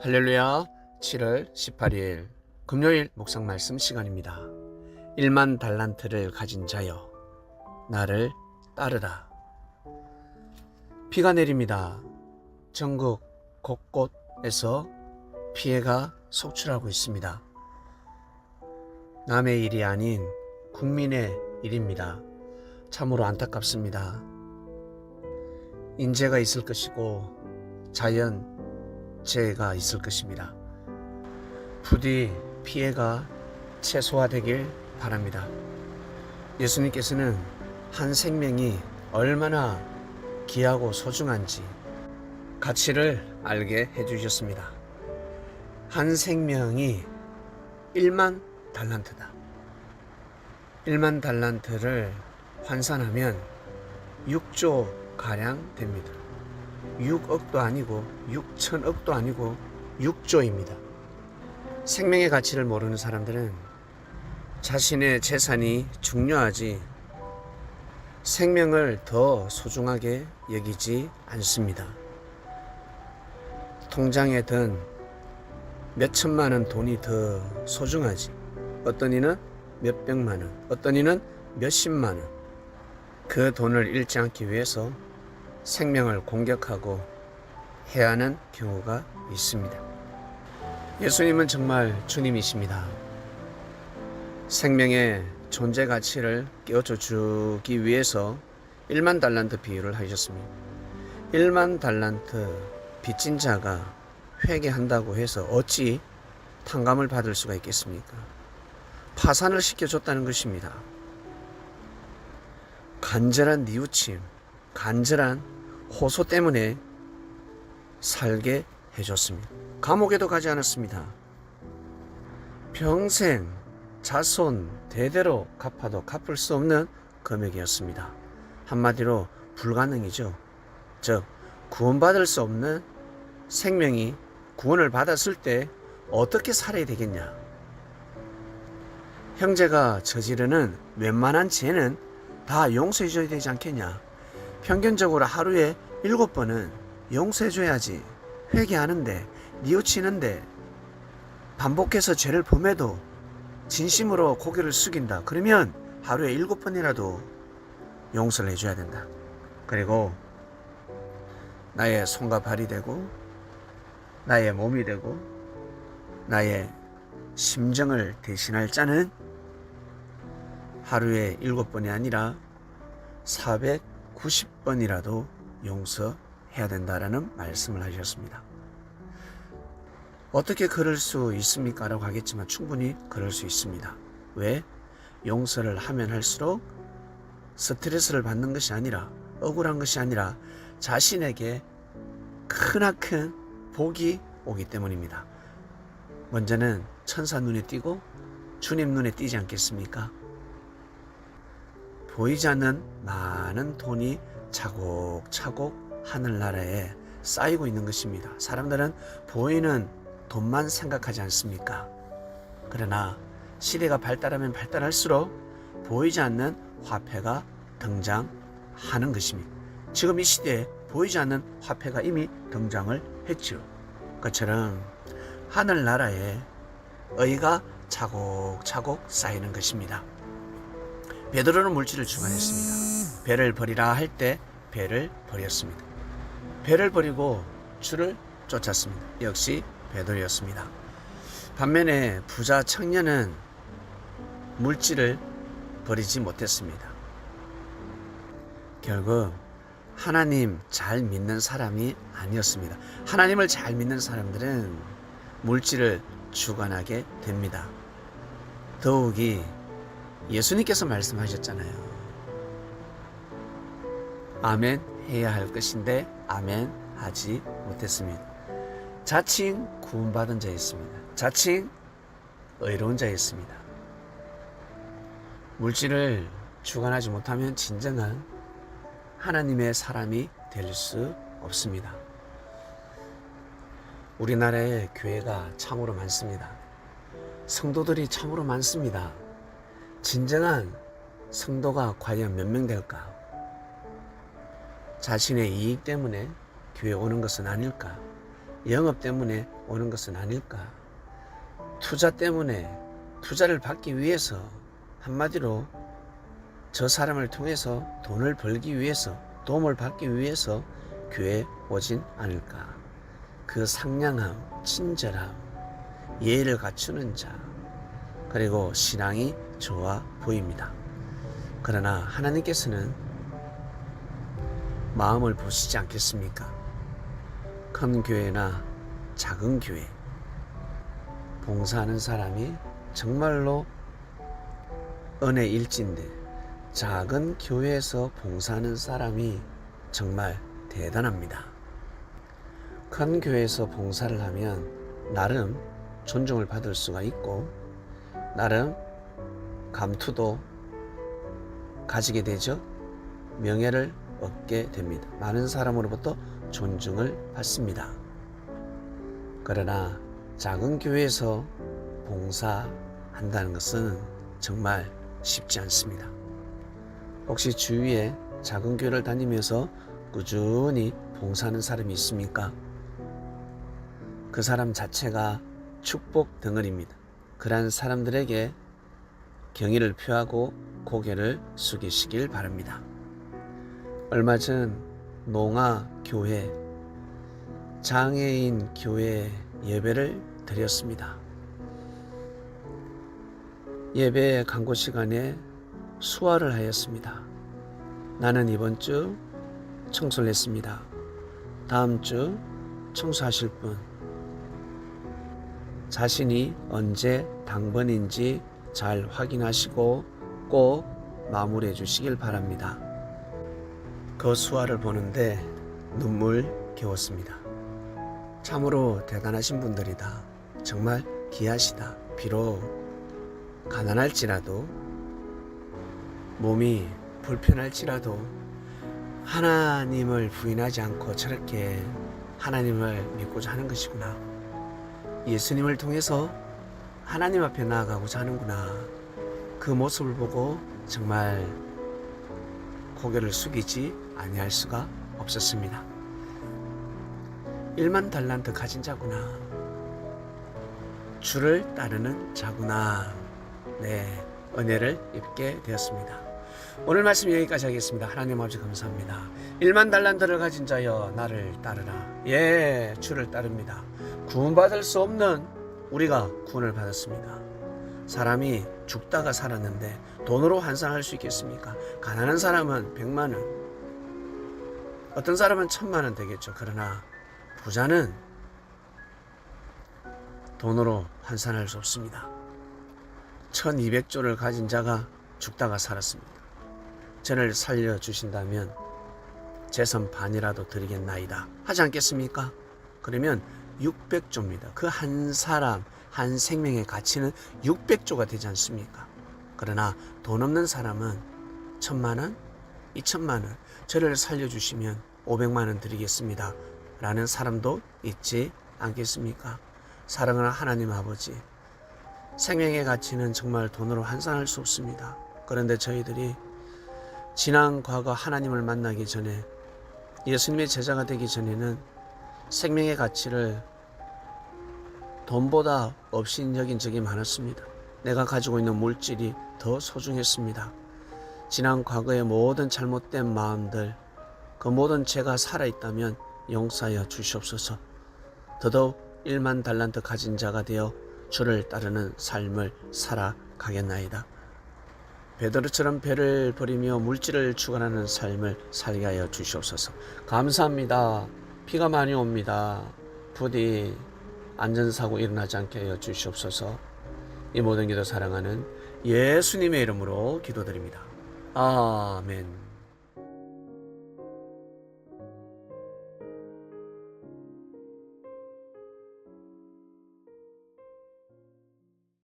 할렐루야. 7월 18일 금요일 묵상 말씀 시간입니다. 1만 달란트를 가진 자여 나를 따르라. 비가 내립니다. 전국 곳곳에서 피해가 속출하고 있습니다. 남의 일이 아닌 국민의 일입니다. 참으로 안타깝습니다. 인재가 있을 것이고 자연재해가 있을 것입니다. 부디 피해가 최소화되길 바랍니다. 예수님께서는 한 생명이 얼마나 귀하고 소중한지 가치를 알게 해주셨습니다. 한 생명이 1만 달란트다. 1만 달란트를 환산하면 6조 가량 됩니다. 6억도 아니고 6천억도 아니고 6조입니다. 생명의 가치를 모르는 사람들은 자신의 재산이 중요하지 생명을 더 소중하게 여기지 않습니다. 통장에 든 몇천만 원 돈이 더 소중하지. 어떤 이는 몇백만 원, 어떤 이는 몇십만 원. 그 돈을 잃지 않기 위해서 생명을 공격하고 해하는 경우가 있습니다. 예수님은 정말 주님이십니다. 생명의 존재 가치를 깨우쳐 주기 위해서 1만 달란트 비유를 하셨습니다. 1만 달란트 빚진 자가 회개한다고 해서 어찌 탕감을 받을 수가 있겠습니까? 파산을 시켜줬다는 것입니다. 간절한 뉘우침, 간절한 호소 때문에 살게 해줬습니다. 감옥에도 가지 않았습니다. 평생 자손 대대로 갚아도 갚을 수 없는 금액이었습니다. 한마디로 불가능이죠. 즉 구원받을 수 없는 생명이 구원을 받았을 때 어떻게 살아야 되겠냐. 형제가 저지르는 웬만한 죄는 다 용서해 줘야 되지 않겠냐. 평균적으로 하루에 7번은 용서해 줘야지. 회개하는데 뉘우치는데 반복해서 죄를 범해도 진심으로 고개를 숙인다. 그러면 하루에 7번이라도 용서를 해줘야 된다. 그리고 나의 손과 발이 되고 나의 몸이 되고 나의 심정을 대신할 자는 하루에 7번이 아니라 490번이라도 용서해야 된다라는 말씀을 하셨습니다. 어떻게 그럴 수 있습니까? 라고 하겠지만 충분히 그럴 수 있습니다. 왜? 용서를 하면 할수록 스트레스를 받는 것이 아니라 억울한 것이 아니라 자신에게 크나큰 복이 오기 때문입니다. 먼저는 천사 눈에 띄고 주님 눈에 띄지 않겠습니까? 보이지 않는 많은 돈이 차곡차곡 하늘나라에 쌓이고 있는 것입니다. 사람들은 보이는 돈만 생각하지 않습니까? 그러나 시대가 발달하면 발달할수록 보이지 않는 화폐가 등장하는 것입니다. 지금 이 시대에 보이지 않는 화폐가 이미 등장을 했죠. 그처럼 하늘나라에 의가 차곡차곡 쌓이는 것입니다. 베드로는 물질을 주관했습니다. 배를 버리라 할 때 배를 버렸습니다. 배를 버리고 주를 쫓았습니다. 역시 베드로였습니다. 반면에 부자 청년은 물질을 버리지 못했습니다. 결국 하나님 잘 믿는 사람이 아니었습니다. 하나님을 잘 믿는 사람들은 물질을 주관하게 됩니다. 더욱이 예수님께서 말씀하셨잖아요. 아멘 해야 할 것인데 아멘 하지 못했습니다. 자칭 구원받은 자였습니다. 자칭 의로운 자였습니다. 물질을 주관하지 못하면 진정한 하나님의 사람이 될 수 없습니다. 우리나라에 교회가 참으로 많습니다. 성도들이 참으로 많습니다. 진정한 성도가 과연 몇 명 될까? 자신의 이익 때문에 교회 오는 것은 아닐까? 영업 때문에 오는 것은 아닐까? 투자 때문에, 투자를 받기 위해서, 한마디로 저 사람을 통해서 돈을 벌기 위해서, 도움을 받기 위해서 교회에 오진 않을까? 그 상냥함, 친절함, 예의를 갖추는 자, 그리고 신앙이 좋아 보입니다. 그러나 하나님께서는 마음을 보시지 않겠습니까? 큰 교회나 작은 교회, 봉사하는 사람이 정말로 은혜 일진데 작은 교회에서 봉사하는 사람이 정말 대단합니다. 큰 교회에서 봉사를 하면 나름 존중을 받을 수가 있고 나름 감투도 가지게 되죠. 명예를 얻게 됩니다. 많은 사람으로부터 존중을 받습니다. 그러나 작은 교회에서 봉사한다는 것은 정말 쉽지 않습니다. 혹시 주위에 작은 교회를 다니면서 꾸준히 봉사하는 사람이 있습니까? 그 사람 자체가 축복 덩어리입니다. 그러한 사람들에게 경의를 표하고 고개를 숙이시길 바랍니다. 얼마 전 농아교회, 장애인 교회 예배를 드렸습니다. 예배 강구 시간에 수화를 하였습니다. 나는 이번 주 청소를 했습니다. 다음 주 청소하실 분, 자신이 언제 당번인지 잘 확인하시고 꼭 마무리해 주시길 바랍니다. 그 수화를 보는데 눈물 겨웠습니다. 참으로 대단하신 분들이다. 정말 귀하시다. 비록 가난할지라도 몸이 불편할지라도 하나님을 부인하지 않고 저렇게 하나님을 믿고자 하는 것이구나. 예수님을 통해서 하나님 앞에 나아가고자 하는구나. 그 모습을 보고 정말 고개를 숙이지 아니할 수가 없었습니다. 1만 달란트 가진 자구나. 주를 따르는 자구나. 네, 은혜를 입게 되었습니다. 오늘 말씀 여기까지 하겠습니다. 하나님 아버지 감사합니다. 1만 달란트를 가진 자여 나를 따르라. 예, 주를 따릅니다. 구원받을 수 없는 우리가 구원을 받았습니다. 사람이 죽다가 살았는데 돈으로 환산할 수 있겠습니까? 가난한 사람은 100만 원, 어떤 사람은 1000만 원 되겠죠. 그러나 부자는 돈으로 환산할 수 없습니다. 1200조를 가진 자가 죽다가 살았습니다. 저를 살려주신다면 재산 반이라도 드리겠나이다 하지 않겠습니까? 그러면 600조입니다. 그 한 사람 한 생명의 가치는 600조가 되지 않습니까? 그러나 돈 없는 사람은 1000만 원, 2000만 원, 저를 살려주시면 500만 원 드리겠습니다 라는 사람도 있지 않겠습니까? 사랑하는 하나님 아버지, 생명의 가치는 정말 돈으로 환산할 수 없습니다. 그런데 저희들이 지난 과거 하나님을 만나기 전에, 예수님의 제자가 되기 전에는 생명의 가치를 돈보다 없인 여긴 적이 많았습니다. 내가 가지고 있는 물질이 더 소중했습니다. 지난 과거의 모든 잘못된 마음들, 그 모든 죄가 살아있다면 용서하여 주시옵소서. 더더욱 1만 달란트 가진 자가 되어 주를 따르는 삶을 살아가겠나이다. 베드로처럼 배를 버리며 물질을 추구하는 삶을 살게 하여 주시옵소서. 감사합니다. 비가 많이 옵니다. 부디 안전사고 일어나지 않게 하여 주시옵소서. 이 모든 기도 사랑하는 예수님의 이름으로 기도드립니다. 아멘.